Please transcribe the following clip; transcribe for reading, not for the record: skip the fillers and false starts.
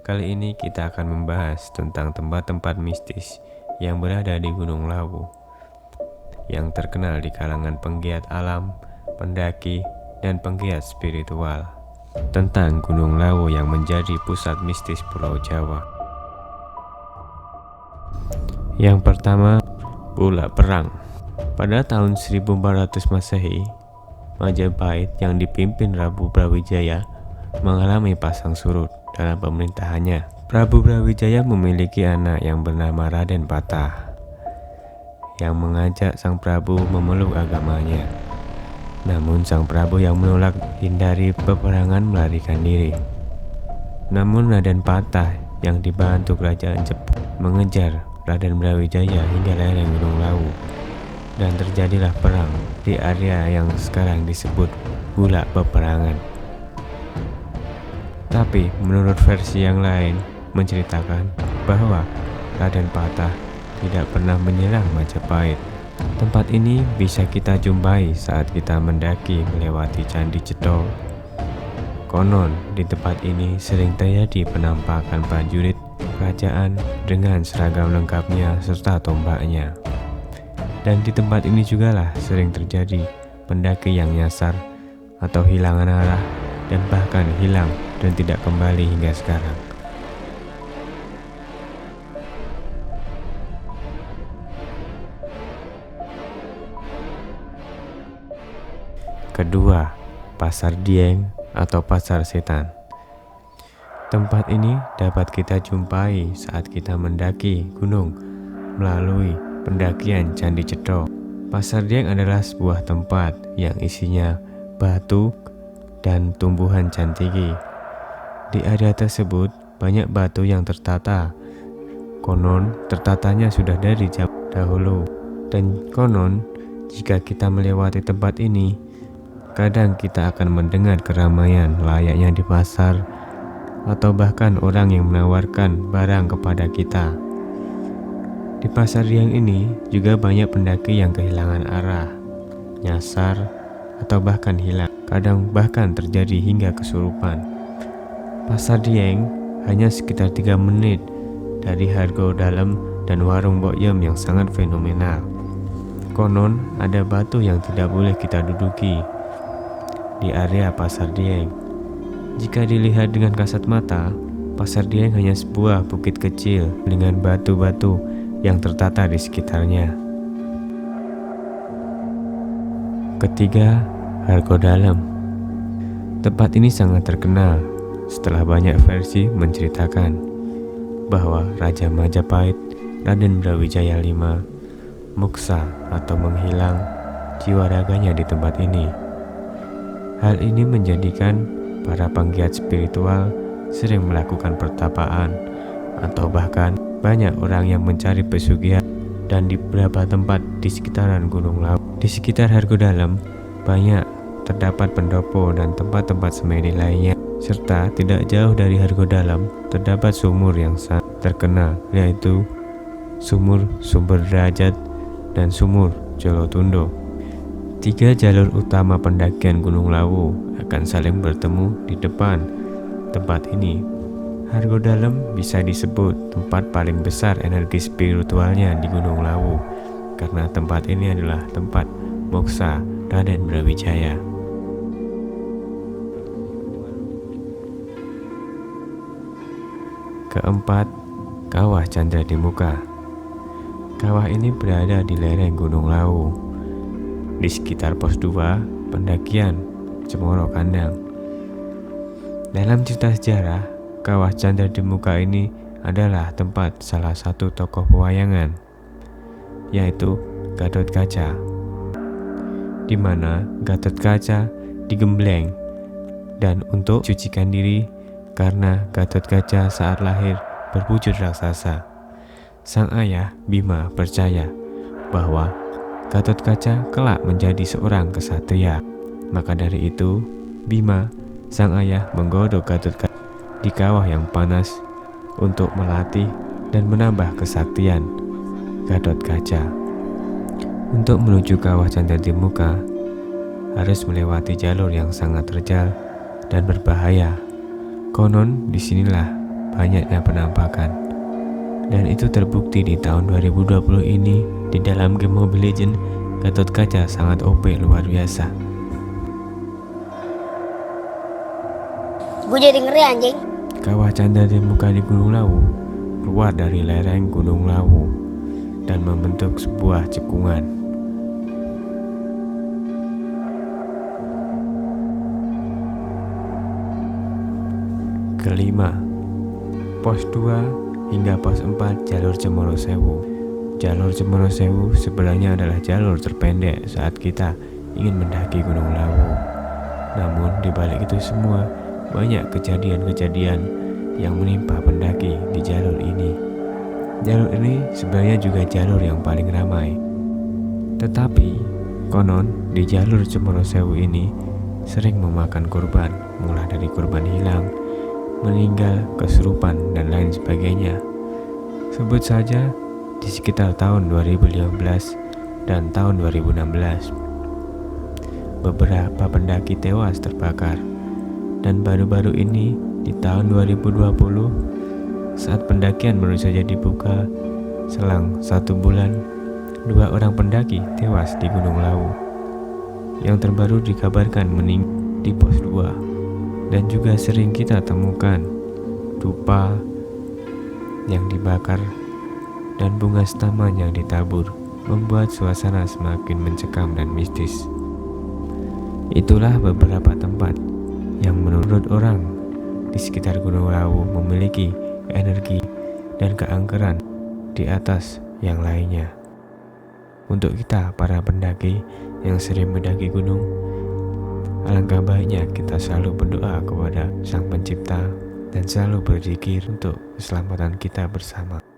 Kali ini kita akan membahas tentang tempat-tempat mistis yang berada di Gunung Lawu, yang terkenal di kalangan penggiat alam, pendaki, dan penggiat spiritual. Tentang Gunung Lawu yang menjadi pusat mistis Pulau Jawa. Yang pertama, Bulak Perang. Pada tahun 1400 Masehi, Majapahit yang dipimpin Prabu Brawijaya mengalami pasang surut dalam pemerintahannya. Prabu Brawijaya memiliki anak yang bernama Raden Patah, yang mengajak sang Prabu memeluk agamanya. Namun sang Prabu yang menolak hindari peperangan melarikan diri. Namun Raden Patah yang dibantu kerajaan Jepang mengejar Raden Brawijaya hingga lereng Gunung Lawu, dan terjadilah perang di area yang sekarang disebut Bulak Peperangan. Tapi menurut versi yang lain menceritakan bahwa Raden Patah tidak pernah menyerang Majapahit. Tempat ini bisa kita jumpai saat kita mendaki melewati Candi Cetro. Konon di tempat ini sering terjadi penampakan prajurit kerajaan dengan seragam lengkapnya serta tombaknya. Dan di tempat ini jugalah sering terjadi pendaki yang nyasar atau hilangan arah dan bahkan hilang dan tidak kembali hingga sekarang. Kedua, Pasar Dieng atau Pasar Setan. Tempat ini dapat kita jumpai saat kita mendaki gunung melalui pendakian Candi Cetro. Pasar Dieng adalah sebuah tempat yang isinya batu dan tumbuhan cantigi. Di area tersebut banyak batu yang tertata. Konon tertatanya sudah dari zaman dahulu. Dan konon jika kita melewati tempat ini, kadang kita akan mendengar keramaian layaknya di pasar, atau bahkan orang yang menawarkan barang kepada kita. Di Pasar Dieng ini juga banyak pendaki yang kehilangan arah, nyasar, atau bahkan hilang. Kadang bahkan terjadi hingga kesurupan. Pasar Dieng hanya sekitar 3 menit dari Hargo Dalem dan warung Mbok Yem yang sangat fenomenal. Konon ada batu yang tidak boleh kita duduki di area Pasar Dieng. Jika dilihat dengan kasat mata, Pasar Dieng hanya sebuah bukit kecil dengan batu-batu yang tertata di sekitarnya. Ketiga, Hargo Dalem. Tempat ini sangat terkenal setelah banyak versi menceritakan bahwa Raja Majapahit Raden Brawijaya V muksa atau menghilang jiwa raganya di tempat ini. Hal ini menjadikan para penggiat spiritual sering melakukan pertapaan, atau bahkan banyak orang yang mencari pesugihan. Dan di beberapa tempat di sekitaran Gunung Lawu, di sekitar Hargo Dalem, banyak terdapat pendopo dan tempat-tempat semedi lainnya. Serta tidak jauh dari Hargo Dalem terdapat sumur yang sangat terkenal, yaitu Sumur Sumber Derajat dan Sumur Jolotundo. 3 jalur utama pendakian Gunung Lawu akan saling bertemu di depan tempat ini. Hargo Dalem bisa disebut tempat paling besar energi spiritualnya di Gunung Lawu, karena tempat ini adalah tempat moksa Raden Brawijaya. Keempat, Kawah Candra di Muka. Kawah ini berada di lereng Gunung Lawu, di sekitar pos 2 pendakian Cemoro Kandang. Dalam cerita sejarah, Kawah Candra di Muka ini adalah tempat salah satu tokoh pewayangan, yaitu Gatot Kaca, di mana Gatot Kaca digembleng dan untuk cucikan diri karena Gatot Kaca saat lahir berwujud raksasa. Sang ayah Bima percaya bahwa Gatot Kaca kelak menjadi seorang kesatria. Maka dari itu, Bima, sang ayah, menggodok Gatot Kaca di kawah yang panas untuk melatih dan menambah kesaktian Gatot Kaca. Untuk menuju Kawah Candra di Muka, harus melewati jalur yang sangat terjal dan berbahaya. Konon disinilah banyaknya penampakan. Dan itu terbukti di tahun 2020 ini di dalam game Mobile Legends, Gatot-Kaca sangat OP luar biasa. Gue jadi ngeri anjing. Kawah Canda di muka di Gunung Lawu keluar dari lereng Gunung Lawu dan membentuk sebuah cekungan. Kelima, pos 2 hingga pos 4 jalur Cemoro Sewu. Jalur Cemoro Sewu sebenarnya adalah jalur terpendek saat kita ingin mendaki Gunung Lawu. Namun di balik itu semua, banyak kejadian-kejadian yang menimpa pendaki di jalur ini. Jalur ini sebenarnya juga jalur yang paling ramai. Tetapi, konon di jalur Cemoro Sewu ini sering memakan korban, mulai dari korban hilang, meninggal, kesurupan, dan lain sebagainya. Sebut saja di sekitar tahun 2015 dan tahun 2016. Beberapa pendaki tewas terbakar. Dan baru-baru ini di tahun 2020 saat pendakian baru saja dibuka, selang 1 bulan 2 orang pendaki tewas di Gunung Lawu. Yang terbaru dikabarkan meninggal di pos 2. Dan juga sering kita temukan dupa yang dibakar dan bunga staman yang ditabur, membuat suasana semakin mencekam dan mistis. Itulah beberapa tempat yang menurut orang di sekitar Gunung Lawu memiliki energi dan keangkeran di atas yang lainnya. Untuk kita para pendaki yang sering mendaki gunung, alangkah baiknya kita selalu berdoa kepada Sang Pencipta dan selalu berzikir untuk keselamatan kita bersama.